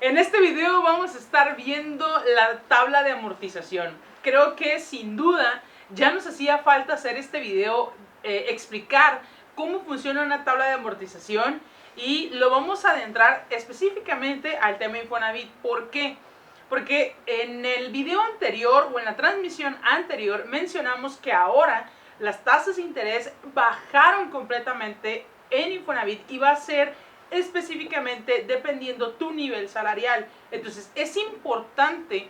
En este video vamos a estar viendo la tabla de amortización. Creo que sin duda ya nos hacía falta hacer este video, explicar cómo funciona una tabla de amortización, y lo vamos a adentrar específicamente al tema Infonavit. ¿Por qué? Porque en el video anterior o en la transmisión anterior mencionamos que ahora las tasas de interés bajaron completamente en Infonavit y va a ser específicamente dependiendo tu nivel salarial. Entonces es importante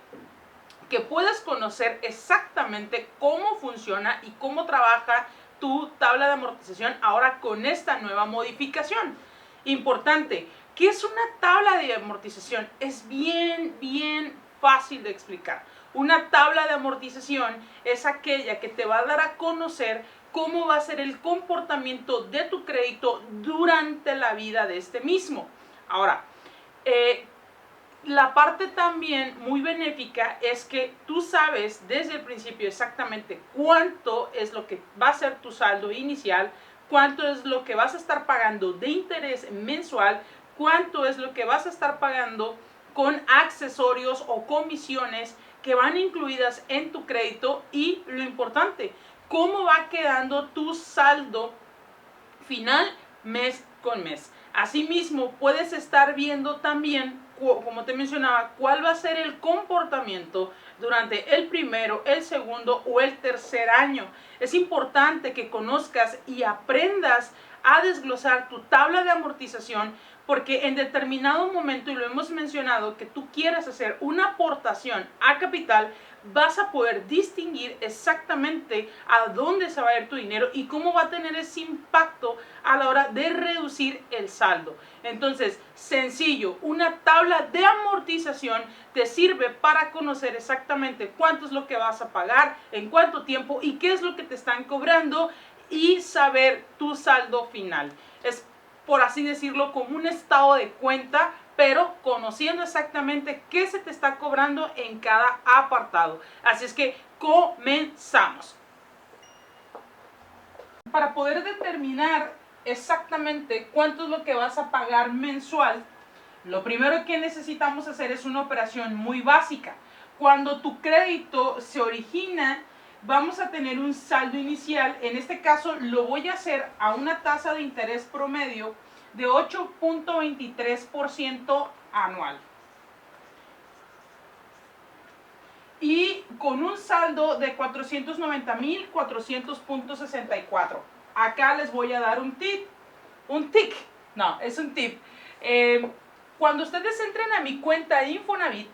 que puedas conocer exactamente cómo funciona y cómo trabaja tu tabla de amortización ahora con esta nueva modificación. Importante, ¿qué es una tabla de amortización? Es bien fácil de explicar. Una tabla de amortización es aquella que te va a dar a conocer cómo va a ser el comportamiento de tu crédito durante la vida de este mismo. Ahora, la parte también muy benéfica es que tú sabes desde el principio exactamente cuánto es lo que va a ser tu saldo inicial, cuánto es lo que vas a estar pagando de interés mensual, cuánto es lo que vas a estar pagando con accesorios o comisiones que van incluidas en tu crédito, y lo importante, cómo va quedando tu saldo final mes con mes. Asimismo, puedes estar viendo también, como te mencionaba, cuál va a ser el comportamiento durante el primero, el segundo o el tercer año. Es importante que conozcas y aprendas a desglosar tu tabla de amortización, porque en determinado momento, y lo hemos mencionado, que tú quieras hacer una aportación a capital, vas a poder distinguir exactamente a dónde se va a ir tu dinero y cómo va a tener ese impacto a la hora de reducir el saldo. Entonces, sencillo, una tabla de amortización te sirve para conocer exactamente cuánto es lo que vas a pagar, en cuánto tiempo y qué es lo que te están cobrando, y saber tu saldo final. Es, por así decirlo, como un estado de cuenta, pero conociendo exactamente qué se te está cobrando en cada apartado. Así es que comenzamos. Para poder determinar exactamente cuánto es lo que vas a pagar mensual, lo primero que necesitamos hacer es una operación muy básica. Cuando tu crédito se origina, vamos a tener un saldo inicial. En este caso lo voy a hacer a una tasa de interés promedio de 8.23% anual. Y con un saldo de 490,400.64. Acá les voy a dar un tip. Un tic. No, es un tip. Cuando ustedes entren a mi cuenta de Infonavit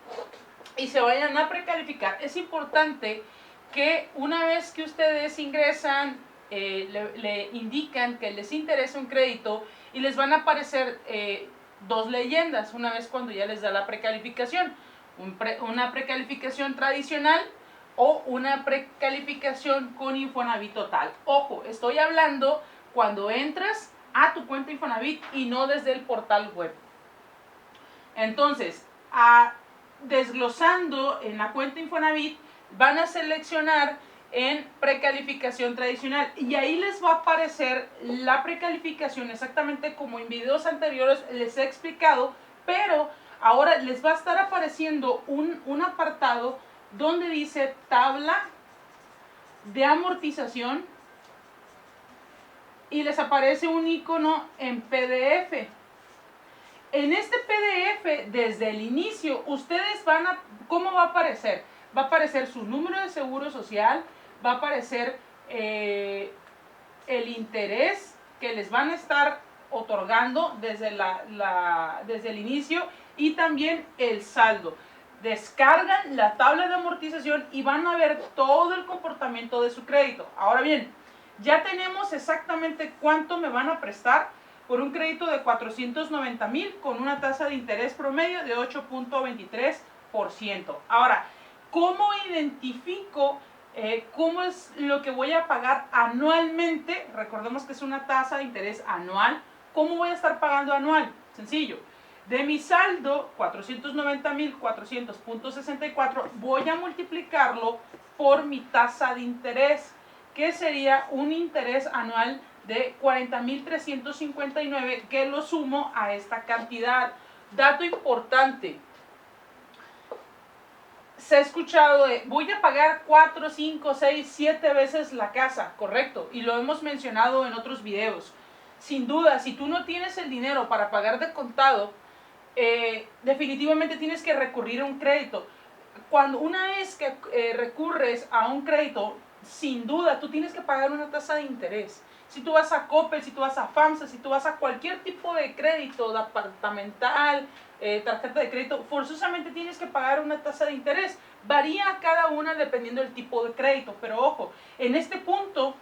y se vayan a precalificar, es importante que una vez que ustedes ingresan, le indican que les interesa un crédito y les van a aparecer dos leyendas una vez cuando ya les da la precalificación. Una precalificación tradicional o una precalificación con Infonavit total. Ojo, estoy hablando cuando entras a tu cuenta Infonavit y no desde el portal web. Entonces, desglosando en la cuenta Infonavit, van a seleccionar en precalificación tradicional y ahí les va a aparecer la precalificación exactamente como en videos anteriores les he explicado, pero ahora les va a estar apareciendo un apartado donde dice tabla de amortización y les aparece un icono en PDF. En este PDF, desde el inicio, ustedes van a, ¿cómo va a aparecer? Va a aparecer su número de seguro social, va a aparecer el interés que les van a estar otorgando desde el inicio, y también el saldo. Descargan la tabla de amortización y van a ver todo el comportamiento de su crédito. Ahora bien, ya tenemos exactamente cuánto me van a prestar por un crédito de 490,000 con una tasa de interés promedio de 8.23%. Ahora, ¿cómo identifico cómo es lo que voy a pagar anualmente? Recordemos que es una tasa de interés anual. ¿Cómo voy a estar pagando anual? Sencillo. De mi saldo, 490,400.64, voy a multiplicarlo por mi tasa de interés, que sería un interés anual de 40,359, que lo sumo a esta cantidad. Dato importante. Se ha escuchado de, voy a pagar 4, 5, 6, 7 veces la casa, correcto, y lo hemos mencionado en otros videos. Sin duda, si tú no tienes el dinero para pagar de contado, definitivamente tienes que recurrir a un crédito. Cuando una vez que recurres a un crédito, sin duda tú tienes que pagar una tasa de interés. Si tú vas a Coppel, si tú vas a FAMSA, si tú vas a cualquier tipo de crédito, departamental, tarjeta de crédito, forzosamente tienes que pagar una tasa de interés. Varía cada una dependiendo del tipo de crédito, pero ojo, en este punto,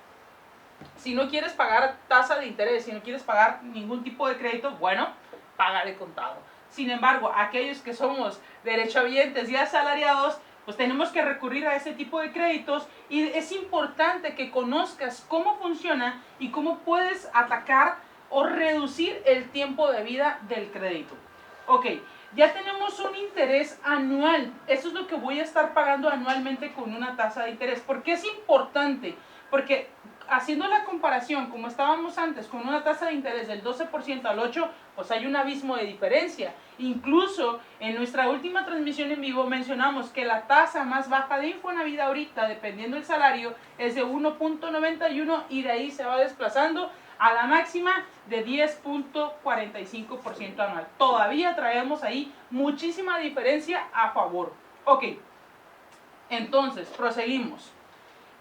si no quieres pagar tasa de interés, si no quieres pagar ningún tipo de crédito, bueno, paga de contado. Sin embargo, aquellos que somos derechohabientes y asalariados, pues tenemos que recurrir a ese tipo de créditos, y es importante que conozcas cómo funciona y cómo puedes atacar o reducir el tiempo de vida del crédito. Ok, ya tenemos un interés anual. Eso es lo que voy a estar pagando anualmente con una tasa de interés. ¿Por qué es importante? Porque haciendo la comparación, como estábamos antes, con una tasa de interés del 12% al 8%, pues hay un abismo de diferencia. Incluso en nuestra última transmisión en vivo mencionamos que la tasa más baja de Infonavit ahorita, dependiendo del salario, es de 1.91, y de ahí se va desplazando a la máxima de 10.45% anual. Todavía traemos ahí muchísima diferencia a favor. Ok, entonces proseguimos.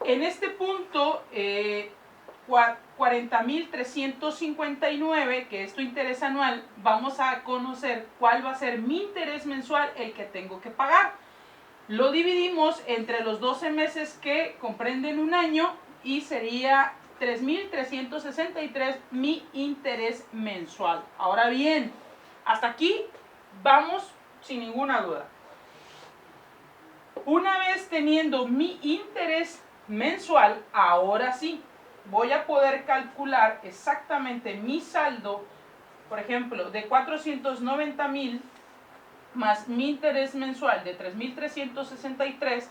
En este punto, 40.359, que es tu interés anual, vamos a conocer cuál va a ser mi interés mensual, el que tengo que pagar. Lo dividimos entre los 12 meses que comprenden un año, y sería 3.363 mi interés mensual. Ahora bien, hasta aquí vamos sin ninguna duda. Una vez teniendo mi interés mensual, ahora sí voy a poder calcular exactamente mi saldo. Por ejemplo, de 490,000 más mi interés mensual de 3.363,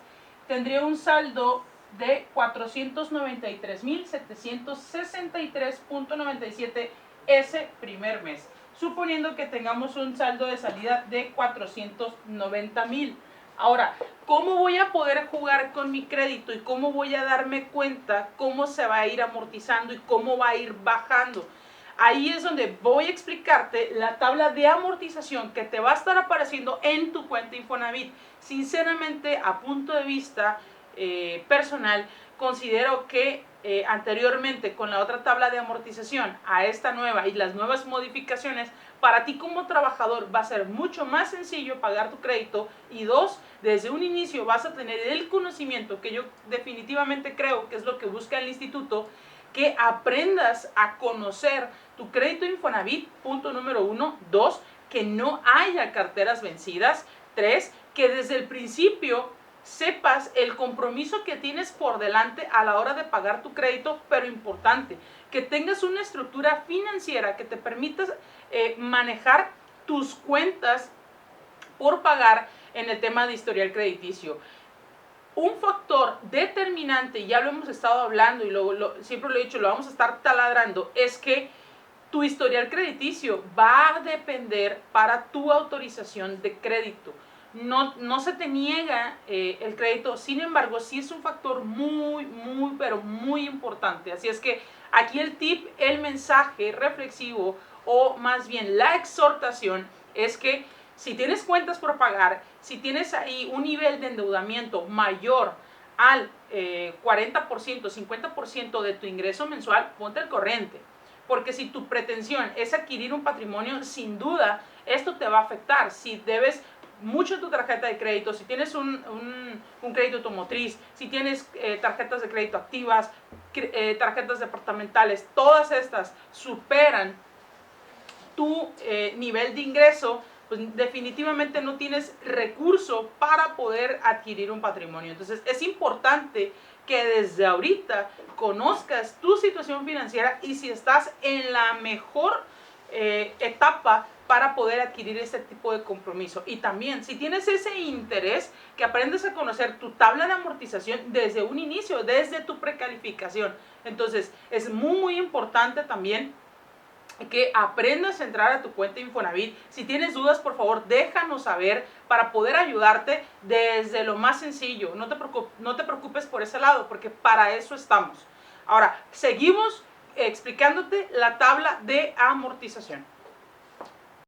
tendría un saldo de 493,763.97 ese primer mes, suponiendo que tengamos un saldo de salida de 490,000. Ahora, ¿cómo voy a poder jugar con mi crédito y cómo voy a darme cuenta cómo se va a ir amortizando y cómo va a ir bajando? Ahí es donde voy a explicarte la tabla de amortización que te va a estar apareciendo en tu cuenta Infonavit. Sinceramente, a punto de vista personal, considero que anteriormente con la otra tabla de amortización a esta nueva y las nuevas modificaciones, para ti como trabajador va a ser mucho más sencillo pagar tu crédito, y dos, desde un inicio vas a tener el conocimiento que yo definitivamente creo que es lo que busca el instituto, que aprendas a conocer tu crédito Infonavit, punto número 1. 2, que no haya carteras vencidas. 3, que desde el principio sepas el compromiso que tienes por delante a la hora de pagar tu crédito, pero importante, que tengas una estructura financiera que te permita manejar tus cuentas por pagar en el tema de historial crediticio. Un factor determinante, ya lo hemos estado hablando y siempre lo he dicho, lo vamos a estar taladrando, es que tu historial crediticio va a depender para tu autorización de crédito. No se te niega el crédito, sin embargo, sí es un factor pero muy importante. Así es que aquí el tip, el mensaje reflexivo, o más bien la exhortación, es que si tienes cuentas por pagar, si tienes ahí un nivel de endeudamiento mayor al 40%, 50% de tu ingreso mensual, ponte al corriente. Porque si tu pretensión es adquirir un patrimonio, sin duda esto te va a afectar. Si debes mucho tu tarjeta de crédito, si tienes un crédito automotriz, si tienes tarjetas de crédito activas, tarjetas departamentales, todas estas superan tu nivel de ingreso, pues definitivamente no tienes recurso para poder adquirir un patrimonio. Entonces es importante que desde ahorita conozcas tu situación financiera y si estás en la mejor etapa para poder adquirir este tipo de compromiso. Y también, si tienes ese interés, que aprendes a conocer tu tabla de amortización desde un inicio, desde tu precalificación. Entonces, es muy importante también que aprendas a entrar a tu cuenta Infonavit. Si tienes dudas, por favor, déjanos saber para poder ayudarte desde lo más sencillo. No te preocupes por ese lado, porque para eso estamos. Ahora, seguimos explicándote la tabla de amortización.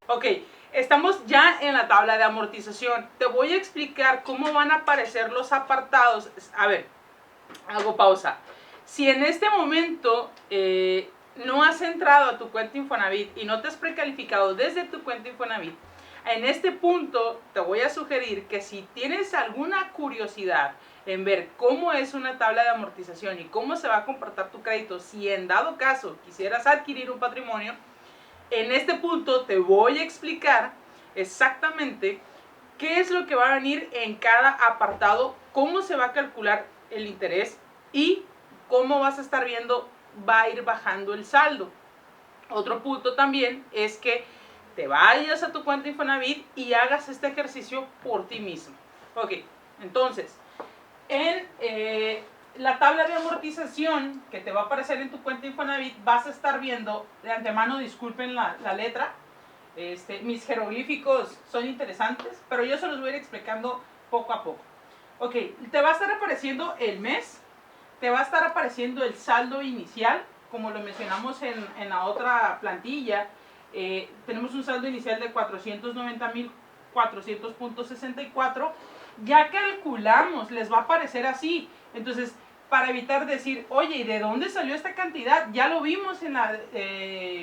Ok, estamos ya en la tabla de amortización. Te voy a explicar cómo van a aparecer los apartados. A ver, hago pausa. Si en este momento no has entrado a tu cuenta Infonavit y no te has precalificado desde tu cuenta Infonavit, en este punto te voy a sugerir que si tienes alguna curiosidad en ver cómo es una tabla de amortización y cómo se va a comportar tu crédito, si en dado caso quisieras adquirir un patrimonio, en este punto te voy a explicar exactamente qué es lo que va a venir en cada apartado, cómo se va a calcular el interés y cómo vas a estar viendo va a ir bajando el saldo. Otro punto también es que te vayas a tu cuenta Infonavit y hagas este ejercicio por ti mismo. Ok, entonces, en la tabla de amortización que te va a aparecer en tu cuenta Infonavit, vas a estar viendo, de antemano disculpen la letra, mis jeroglíficos son interesantes, pero yo se los voy a ir explicando poco a poco. Ok, te va a estar apareciendo el mes, te va a estar apareciendo el saldo inicial, como lo mencionamos en la otra plantilla. Tenemos un saldo inicial de 490.400.64. Ya calculamos, les va a aparecer así. Entonces, para evitar decir, oye, ¿y de dónde salió esta cantidad? Ya lo vimos en la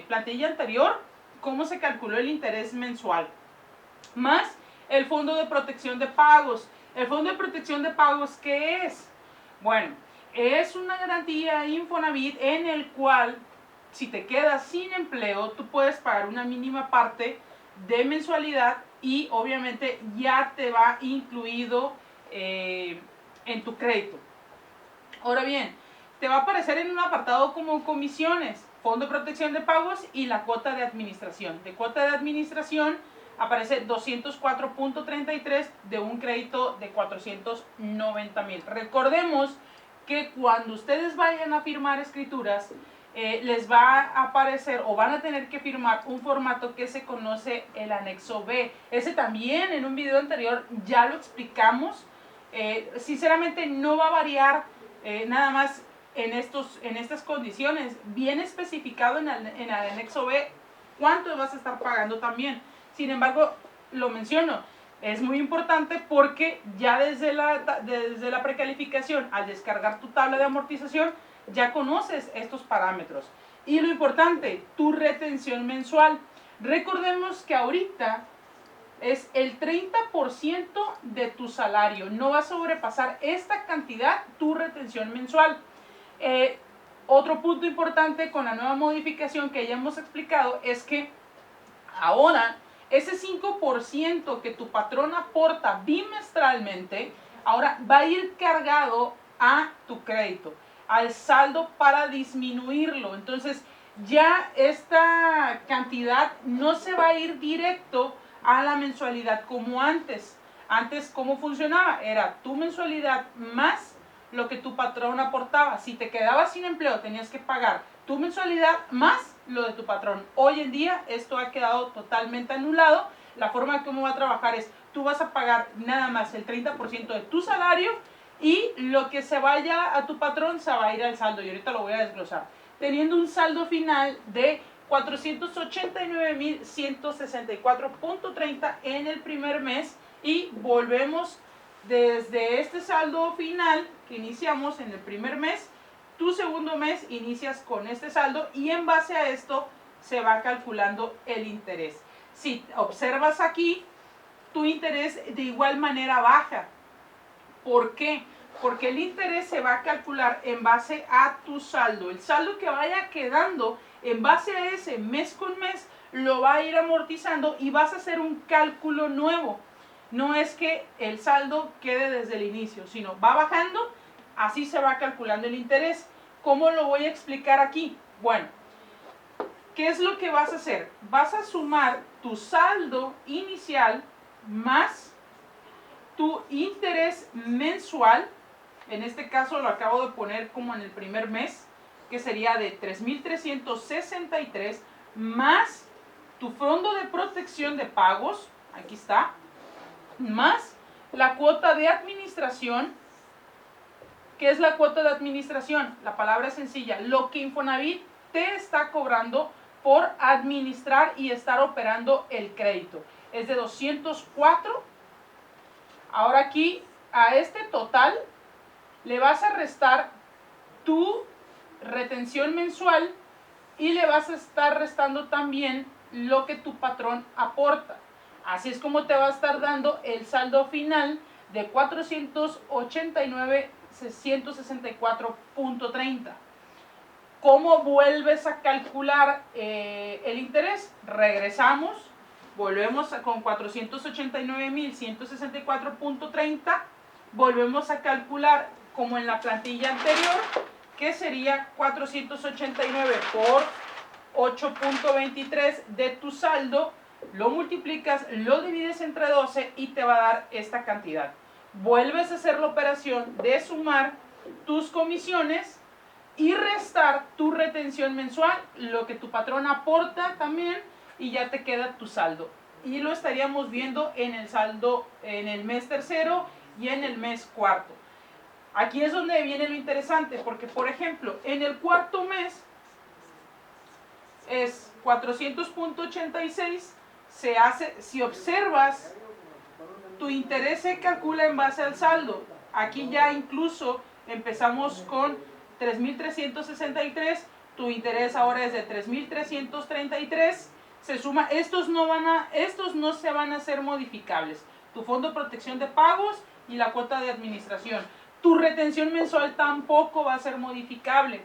plantilla anterior, cómo se calculó el interés mensual. Más el Fondo de Protección de Pagos. ¿El Fondo de Protección de Pagos qué es? Bueno, es una garantía Infonavit en el cual si te quedas sin empleo, tú puedes pagar una mínima parte de mensualidad y obviamente ya te va incluido en tu crédito. Ahora bien, te va a aparecer en un apartado como comisiones, Fondo de Protección de Pagos y la cuota de administración. De cuota de administración aparece 204.33 de un crédito de 490,000. Recordemos que cuando ustedes vayan a firmar escrituras, les va a aparecer o van a tener que firmar un formato que se conoce el anexo B. Ese también en un video anterior ya lo explicamos. Sinceramente no va a variar nada más en estas condiciones. Viene especificado en el anexo B cuánto vas a estar pagando también. Sin embargo, lo menciono, es muy importante porque ya desde la precalificación, al descargar tu tabla de amortización, ya conoces estos parámetros. Y lo importante, tu retención mensual. Recordemos que ahorita es el 30% de tu salario. No va a sobrepasar esta cantidad tu retención mensual. Otro punto importante con la nueva modificación que ya hemos explicado es que ahora ese 5% que tu patrón aporta bimestralmente, ahora va a ir cargado a tu crédito, al saldo para disminuirlo. Entonces ya esta cantidad no se va a ir directo a la mensualidad como antes. Antes, ¿cómo funcionaba? Era tu mensualidad más lo que tu patrón aportaba. Si te quedabas sin empleo, tenías que pagar tu mensualidad más lo de tu patrón. Hoy en día esto ha quedado totalmente anulado. La forma como va a trabajar es, tú vas a pagar nada más el 30% de tu salario y lo que se vaya a tu patrón se va a ir al saldo. Y ahorita lo voy a desglosar. Teniendo un saldo final de 489.164.30 en el primer mes y volvemos desde este saldo final que iniciamos en el primer mes. Tu segundo mes inicias con este saldo y en base a esto se va calculando el interés. Si observas aquí, tu interés de igual manera baja. ¿Por qué? Porque el interés se va a calcular en base a tu saldo. El saldo que vaya quedando en base a ese mes con mes lo va a ir amortizando y vas a hacer un cálculo nuevo. No es que el saldo quede desde el inicio, sino va bajando. Así se va calculando el interés. ¿Cómo lo voy a explicar aquí? Bueno, ¿qué es lo que vas a hacer? Vas a sumar tu saldo inicial más tu interés mensual. En este caso lo acabo de poner como en el primer mes, que sería de 3,363 más tu fondo de protección de pagos, aquí está, más la cuota de administración. ¿Qué es la cuota de administración? La palabra es sencilla, lo que Infonavit te está cobrando por administrar y estar operando el crédito. Es de 204. Ahora aquí, a este total, le vas a restar tu retención mensual y le vas a estar restando también lo que tu patrón aporta. Así es como te va a estar dando el saldo final de 489,164.30. ¿Cómo vuelves a calcular el interés? Regresamos, volvemos con 489,164.30, volvemos a calcular como en la plantilla anterior, que sería 489 por 8.23 de tu saldo, lo multiplicas, lo divides entre 12 y te va a dar esta cantidad. Vuelves a hacer la operación de sumar tus comisiones y restar tu retención mensual, lo que tu patrón aporta también, y ya te queda tu saldo. Y lo estaríamos viendo en el saldo en el mes tercero y en el mes cuarto. Aquí es donde viene lo interesante, porque por ejemplo, en el cuarto mes es 400.86, se hace, si observas, tu interés se calcula en base al saldo. Aquí ya incluso empezamos con 3.363, tu interés ahora es de 3.333, se suma, estos no se van a hacer modificables, tu fondo de protección de pagos y la cuota de administración. Tu retención mensual tampoco va a ser modificable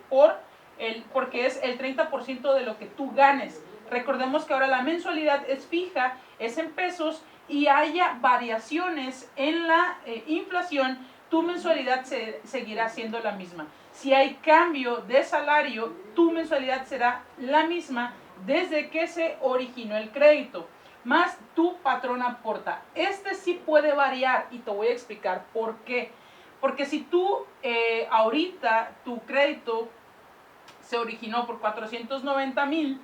porque es el 30% de lo que tú ganes. Recordemos que ahora la mensualidad es fija, es en pesos, y haya variaciones en la inflación, tu mensualidad seguirá siendo la misma. Si hay cambio de salario, tu mensualidad será la misma desde que se originó el crédito, más tu patrón aporta. Este sí puede variar y te voy a explicar por qué. Porque si tú ahorita tu crédito se originó por 490,000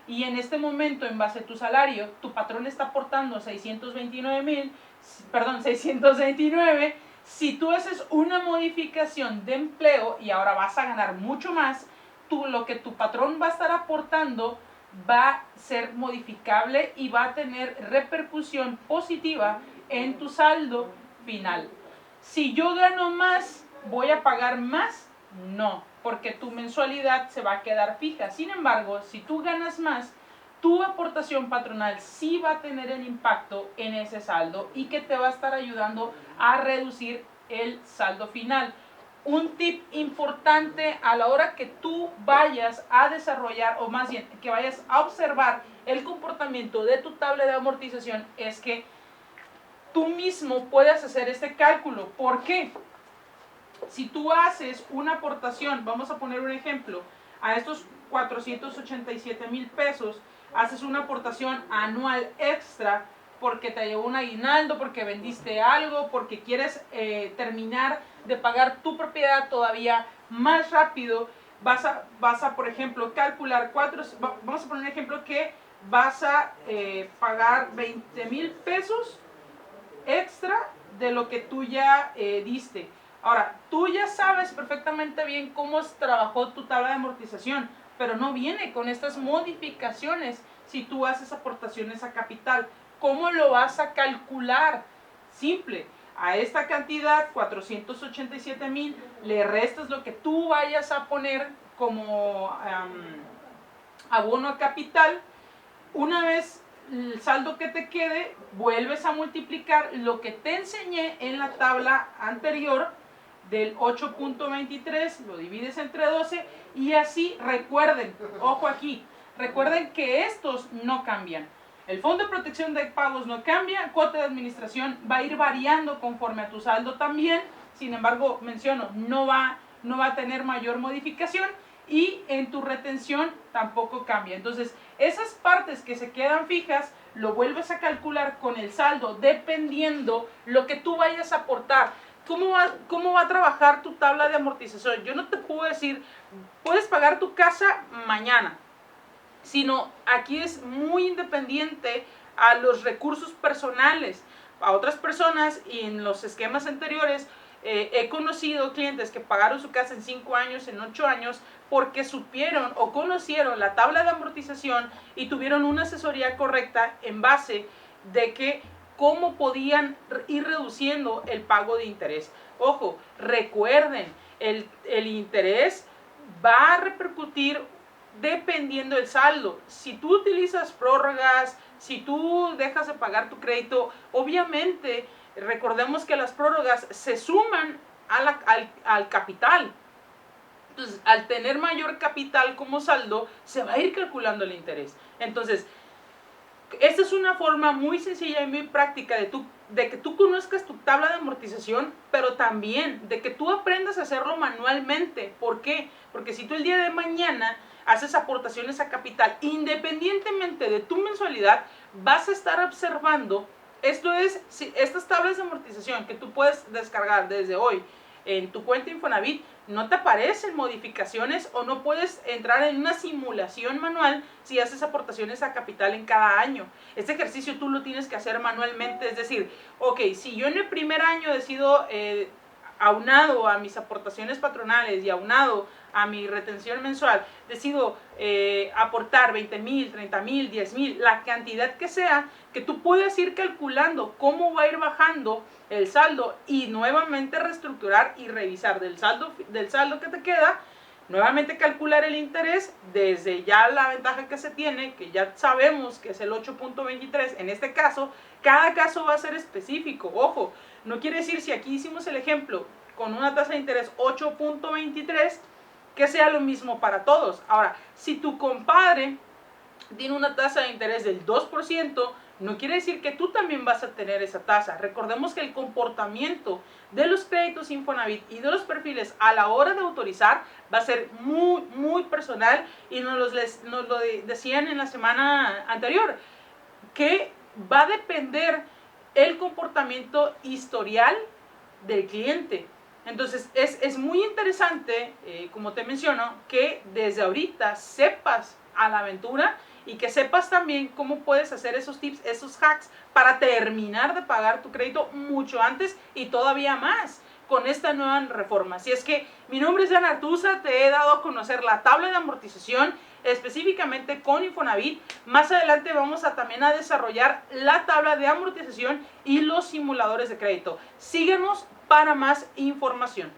y en este momento en base a tu salario tu patrón está aportando 629, si tú haces una modificación de empleo y ahora vas a ganar mucho más, lo que tu patrón va a estar aportando va a ser modificable y va a tener repercusión positiva en tu saldo final. Si yo gano más, ¿voy a pagar más? No, porque tu mensualidad se va a quedar fija. Sin embargo, si tú ganas más, tu aportación patronal sí va a tener el impacto en ese saldo y que te va a estar ayudando a reducir el saldo final. Un tip importante a la hora que tú vayas a desarrollar, o más bien que vayas a observar el comportamiento de tu tabla de amortización, es que tú mismo puedes hacer este cálculo. ¿Por qué? Si tú haces una aportación, vamos a poner un ejemplo, a estos 487,000 pesos, haces una aportación anual extra porque te llevó un aguinaldo, porque vendiste algo, porque quieres terminar de pagar tu propiedad todavía más rápido, vas a por ejemplo, calcular vamos a poner un ejemplo que vas a pagar 20,000 pesos extra de lo que tú ya diste. Ahora, tú ya sabes perfectamente bien cómo trabajó tu tabla de amortización, pero no viene con estas modificaciones si tú haces aportaciones a capital. ¿Cómo lo vas a calcular? Simple. A esta cantidad, 487,000, le restas lo que tú vayas a poner como abono a capital. Una vez el saldo que te quede, vuelves a multiplicar lo que te enseñé en la tabla anterior del 8.23, lo divides entre 12 y así. Recuerden, ojo aquí, recuerden que estos no cambian. El fondo de protección de pagos no cambia, cuota de administración va a ir variando conforme a tu saldo también, sin embargo, menciono, no va a tener mayor modificación, y en tu retención tampoco cambia. Entonces, esas partes que se quedan fijas, lo vuelves a calcular con el saldo, dependiendo lo que tú vayas a aportar. ¿Cómo va a trabajar tu tabla de amortización? Yo no te puedo decir, puedes pagar tu casa mañana. sino aquí es muy independiente a los recursos personales. A otras personas, y en los esquemas anteriores he conocido clientes que pagaron su casa en 5 años, en 8 años, porque supieron o conocieron la tabla de amortización y tuvieron una asesoría correcta en base de que cómo podían ir reduciendo el pago de interés. Ojo, recuerden, el interés va a repercutir dependiendo del saldo. Si tú utilizas prórrogas, si tú dejas de pagar tu crédito, obviamente recordemos que las prórrogas se suman al capital. Entonces, al tener mayor capital como saldo, se va a ir calculando el interés. Entonces, esta es una forma muy sencilla y muy práctica de que tú conozcas tu tabla de amortización, pero también de que tú aprendas a hacerlo manualmente. ¿Por qué? Porque si tú el día de mañana haces aportaciones a capital, independientemente de tu mensualidad, vas a estar observando, estas tablas de amortización que tú puedes descargar desde hoy en tu cuenta Infonavit, no te aparecen modificaciones o no puedes entrar en una simulación manual si haces aportaciones a capital en cada año. Este ejercicio tú lo tienes que hacer manualmente, es decir, ok, si yo en el primer año decido, aunado a mis aportaciones patronales y aunado a mi retención mensual, decido aportar 20,000, 30,000, 10,000, la cantidad que sea, que tú puedas ir calculando cómo va a ir bajando el saldo y nuevamente reestructurar y revisar del saldo que te queda, nuevamente calcular el interés desde ya la ventaja que se tiene, que ya sabemos que es el 8.23, en este caso, cada caso va a ser específico, ojo, no quiere decir si aquí hicimos el ejemplo con una tasa de interés 8.23, que sea lo mismo para todos. Ahora, si tu compadre tiene una tasa de interés del 2%, no quiere decir que tú también vas a tener esa tasa. Recordemos que el comportamiento de los créditos Infonavit y de los perfiles a la hora de autorizar va a ser muy, muy personal, y nos lo decían en la semana anterior, que va a depender el comportamiento historial del cliente. Entonces es muy interesante, como te menciono, que desde ahorita sepas a la aventura y que sepas también cómo puedes hacer esos tips, esos hacks para terminar de pagar tu crédito mucho antes y todavía más con esta nueva reforma. Así es que mi nombre es Jan Artuza, te he dado a conocer la tabla de amortización específicamente con Infonavit. Más adelante vamos a también a desarrollar la tabla de amortización y los simuladores de crédito. Síguenos para más información.